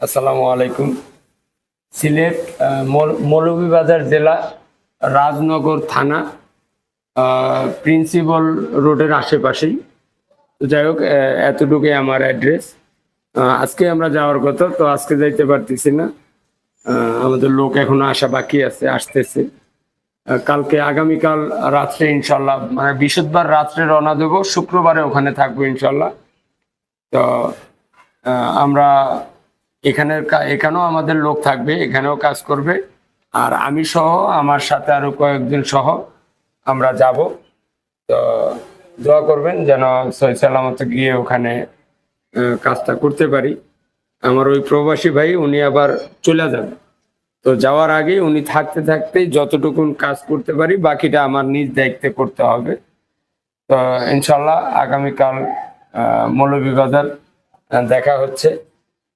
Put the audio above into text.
আসসালামু আলাইকুম। সিলেট মৌলভীবাজার জেলা, রাজনগর থানা, প্রিন্সিপাল রোডের আশেপাশেই। তো যাই হোক, এতটুকুই আমার অ্যাড্রেস। আজকে আমরা যাওয়ার কথা, তো আজকে যাইতে পারতেছি না। আমাদের লোক এখনো আসা বাকি আছে, আসতেছে। কালকে আগামীকাল রাত্রে ইনশাল্লাহ, মানে বৃহস্পতিবার রাত্রে রওনা দেবো, শুক্রবারে ওখানে থাকবো ইনশাল্লাহ। তো আমরা এখানেও আমাদের লোক থাকবে, এখানেও কাজ করবে। আর আমি সহ, আমার সাথে আরো কয়েকজন সহ আমরা যাব। তো দোয়া করবেন যেন সহি সালামত গিয়ে ওখানে কাজটা করতে পারি। আমার ওই প্রবাসী ভাই, উনি আবার চলে যাবে। তো যাওয়ার আগে উনি থাকতে থাকতেই যতটুকুন কাজ করতে পারি, বাকিটা আমার নিজ দায়িত্বে করতে হবে। তো ইনশাল্লাহ আগামীকাল মৌলভীবাজার দেখা হচ্ছে।